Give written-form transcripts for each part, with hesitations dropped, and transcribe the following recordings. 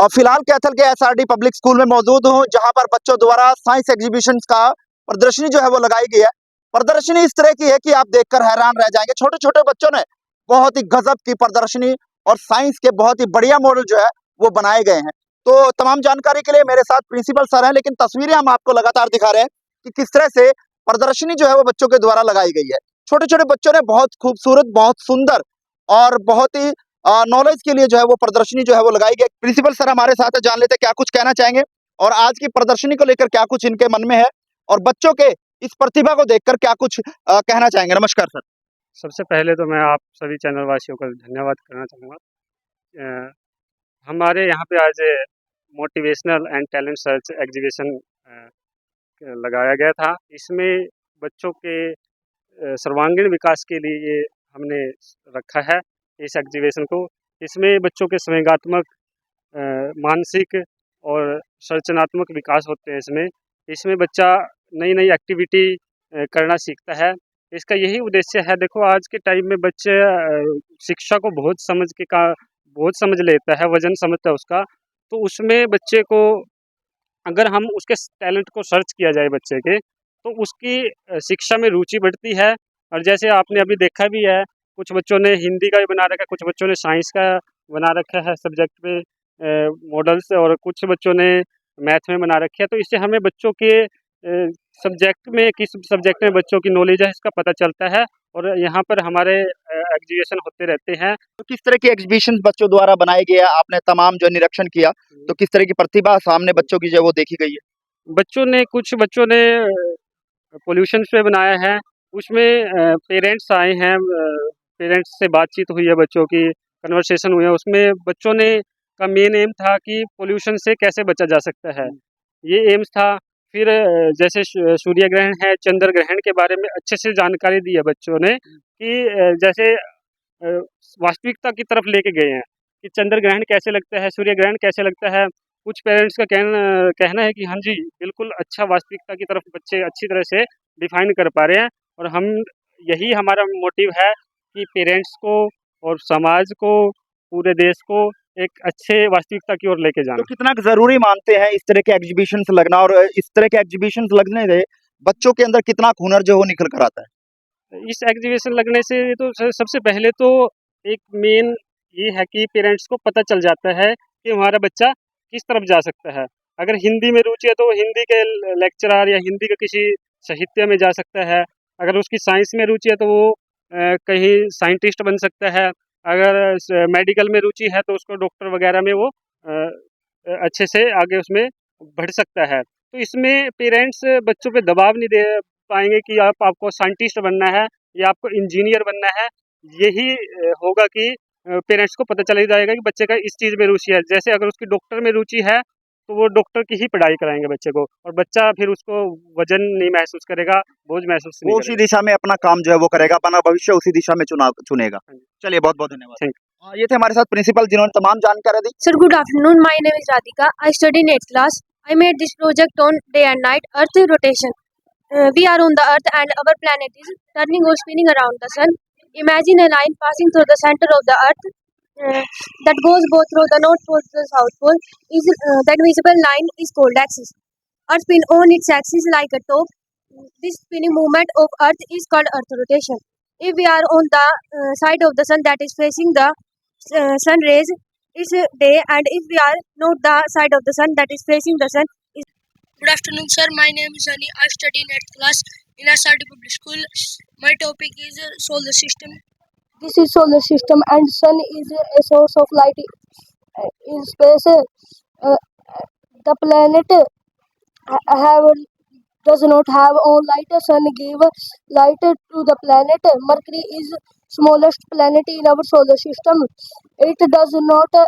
और फिलहाल कैथल के एसआरडी पब्लिक स्कूल में मौजूद हूँ, जहां पर बच्चों द्वारा साइंस एग्जीबिशन का प्रदर्शनी जो है वो लगाई गई है। प्रदर्शनी इस तरह की है कि आप देखकर हैरान रह जाएंगे। छोटे छोटे बच्चों ने बहुत ही गजब की प्रदर्शनी और साइंस के बहुत ही बढ़िया मॉडल जो है वो बनाए गए हैं। तो तमाम जानकारी के लिए मेरे साथ प्रिंसिपल सर हैं, लेकिन तस्वीरें हम आपको लगातार दिखा रहे हैं कि किस तरह से प्रदर्शनी जो है वो बच्चों के द्वारा लगाई गई है। छोटे छोटे बच्चों ने बहुत खूबसूरत, बहुत सुंदर और बहुत ही नॉलेज के लिए जो है वो प्रदर्शनी जो है वो लगाई गई। प्रिंसिपल सर हमारे साथ है, जान लेते हैं क्या कुछ कहना चाहेंगे और आज की प्रदर्शनी को लेकर क्या कुछ इनके मन में है और बच्चों के इस प्रतिभा को देखकर क्या कुछ कहना चाहेंगे। नमस्कार सर। सबसे पहले तो मैं आप सभी चैनल वासियों का धन्यवाद करना चाहूँगा। हमारे यहाँ पे आज motivational and talent search exhibition लगाया गया था। इसमें बच्चों के सर्वांगीण विकास के लिए हमने रखा है इस एग्जीबिशन को। इसमें बच्चों के संवेगात्मक, मानसिक और संरचनात्मक विकास होते हैं। इसमें बच्चा नई नई एक्टिविटी करना सीखता है। इसका यही उद्देश्य है। देखो, आज के टाइम में बच्चे शिक्षा को बहुत समझ लेता है, वजन समझता है उसका। तो उसमें बच्चे को, अगर हम उसके टैलेंट को सर्च किया जाए बच्चे के, तो उसकी शिक्षा में रुचि बढ़ती है। और जैसे आपने अभी देखा भी है, कुछ बच्चों ने हिंदी का भी बना रखा है, कुछ बच्चों ने साइंस का बना रखा है सब्जेक्ट में मॉडल्स, और कुछ बच्चों ने मैथ में बना रखी है। तो इससे हमें बच्चों के सब्जेक्ट में, किस सब्जेक्ट में बच्चों की नॉलेज है, इसका पता चलता है। और यहाँ पर हमारे एग्जीबिशन होते रहते हैं। तो किस तरह की एग्जीबिशन बच्चों द्वारा बनाई गई है, आपने तमाम जो निरीक्षण किया, तो किस तरह की प्रतिभा सामने बच्चों की जो है वो देखी गई है? कुछ बच्चों ने पोल्यूशन पे बनाया है। उसमें पेरेंट्स आए हैं, पेरेंट्स से बातचीत हुई है, बच्चों की कन्वर्सेशन हुई है। उसमें बच्चों ने का मेन एम था कि पोल्यूशन से कैसे बचा जा सकता है, ये एम्स था। फिर जैसे सूर्य ग्रहण है, चंद्र ग्रहण के बारे में अच्छे से जानकारी दी है बच्चों ने, कि जैसे वास्तविकता की तरफ लेके गए हैं कि चंद्र ग्रहण कैसे लगता है, सूर्य ग्रहण कैसे लगता है। कुछ पेरेंट्स का कहना है कि हाँ जी, बिल्कुल अच्छा, वास्तविकता की तरफ बच्चे अच्छी तरह से डिफाइन कर पा रहे हैं। और यही हमारा मोटिव है कि पेरेंट्स को और समाज को, पूरे देश को एक अच्छे वास्तविकता की ओर लेके जाना। तो कितना जरूरी मानते हैं इस तरह के एग्जीबिशन लगना, और इस तरह के एग्जीबिशन लगने से बच्चों के अंदर कितना हुनर जो वो निकल कर आता है? इस एग्जीबिशन लगने से तो सबसे पहले तो एक मेन ये है कि पेरेंट्स को पता चल जाता है कि हमारा बच्चा किस तरफ जा सकता है। अगर हिंदी में रुचि है तो हिंदी के लेक्चरर या हिंदी के किसी साहित्य में जा सकता है। अगर उसकी साइंस में रुचि है तो वो कहीं साइंटिस्ट बन सकता है। अगर मेडिकल में रुचि है तो उसको डॉक्टर वगैरह में वो अच्छे से आगे उसमें बढ़ सकता है। तो इसमें पेरेंट्स बच्चों पे दबाव नहीं दे पाएंगे कि आपको साइंटिस्ट बनना है या आपको इंजीनियर बनना है। यही होगा कि पेरेंट्स को पता चल जाएगा कि बच्चे का इस चीज़ में रुचि है। जैसे अगर उसकी डॉक्टर में रुचि है तो वो डॉक्टर की ही पढ़ाई कराएंगे बच्चे को, और बच्चा फिर उसको वजन नहीं महसूस करेगा, बोझ महसूस नहीं वो करेगा। उसी दिशा में अपना काम जो है वो करेगा, अपना भविष्य उसी दिशा में चुनेगा। हाँ जी। चलिए, बहुत बहुत धन्यवाद। थैंक ये थे हमारे साथ प्रिंसिपल, जिन्होंने तमाम जानकारी दी। Sir, good afternoon. My name is Radhika. I study in 8th class. I made this project on day and night Earth rotation. We are on the Earth and our planet is turning or spinning around the Sun. Imagine a line passing through the center of the Earth that goes both through the North Pole to the South Pole. That visible line is called axis. Earth spin on its axis like a top. This spinning movement of Earth is called Earth rotation. If we are on the side of the Sun that is facing the sun rays, it's day, and if we are not the side of the Sun that is facing the Sun. Good afternoon, sir. My name is Ali. I study in 8th class in SRD Public School. My topic is solar system. This is solar system, and Sun is a source of light in space. The planet have does not have own light. Sun give light to the planet. Mercury is smallest planet in our solar system. It does not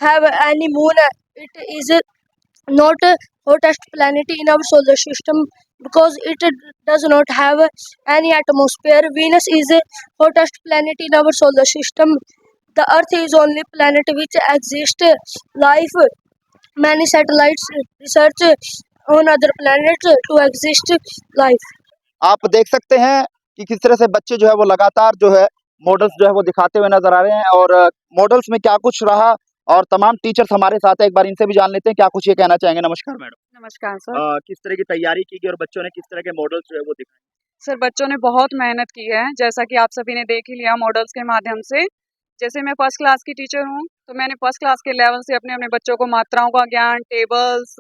have any moon. It is not hottest planet in our solar system because it does not have any atmosphere. Venus is a hottest planet in our solar system. The Earth is only planet which exists life. Many satellites research on other planets to exist life. आप देख सकते हैं कि किस तरह से बच्चे जो है वो लगातार जो है मॉडल्स जो है वो दिखाते हुए नजर आ रहे हैं, और मॉडल्स में क्या कुछ रहा और तमाम टीचर्स हमारे साथ है, एक बार इनसे भी जान लेते हैं क्या कुछ ये कहना चाहेंगे। नमस्कार मैडम। नमस्कार सर। किस तरह की तैयारी की गई और बच्चों ने किस तरह के मॉडल्स जो है वो दिखाए? सर बच्चों ने बहुत मेहनत की है, जैसा कि आप सभी ने देख ही लिया मॉडल्स के माध्यम से। जैसे मैं फर्स्ट क्लास की टीचर हूँ, तो मैंने फर्स्ट क्लास के लेवल से अपने अपने बच्चों को मात्राओं का ज्ञान, टेबल्स,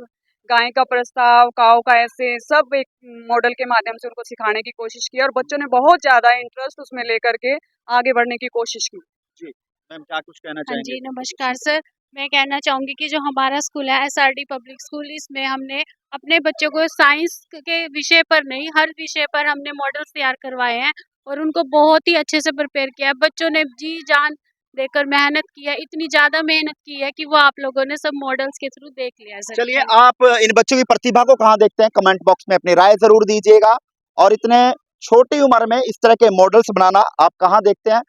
गाय का प्रस्ताव, काऊ का ऐसे सब एक मॉडल के माध्यम से उनको सिखाने की कोशिश की और बच्चों ने बहुत ज़्यादा इंटरेस्ट उसमें लेकर के आगे बढ़ने की कोशिश की। जी मैम, क्या कुछ कहना हाँ चाहेंगे? जी, नमस्कार सर। मैं कहना चाहूँगी कि जो हमारा स्कूल है एसआरडी पब्लिक स्कूल, इसमें हमने अपने बच्चों को साइंस के विषय पर नहीं, हर विषय पर हमने मॉडल्स तैयार करवाए हैं और उनको बहुत ही अच्छे से प्रिपेयर किया है। बच्चों ने जी जान देकर मेहनत की है, इतनी ज़्यादा मेहनत की है कि वो आप लोगों ने सब मॉडल्स के थ्रू देख लिया है सर। चलिए, थैंक यू। आप इन बच्चों की प्रतिभा को कहाँ देखते हैं? कमेंट बॉक्स में अपनी राय जरूर दीजिएगा। और इतने छोटी उम्र में इस तरह के मॉडल्स बनाना आप कहाँ देखते हैं?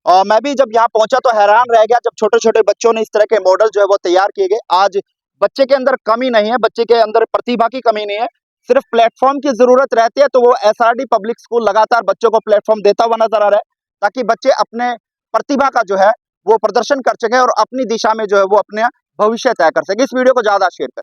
और मैं भी जब यहाँ पहुंचा तो हैरान रह गया, जब छोटे छोटे बच्चों ने इस तरह के मॉडल जो है वो तैयार किए गए। आज बच्चे के अंदर कमी नहीं है, बच्चे के अंदर प्रतिभा की कमी नहीं है, सिर्फ प्लेटफॉर्म की जरूरत रहती है। तो वो एसआरडी पब्लिक स्कूल लगातार बच्चों को प्लेटफॉर्म देता हुआ नजर आ रहा है, ताकि बच्चे अपने प्रतिभा का जो है वो प्रदर्शन कर सके और अपनी दिशा में जो है वो अपने भविष्य तय कर सके। इस वीडियो को ज्यादा शेयर करें।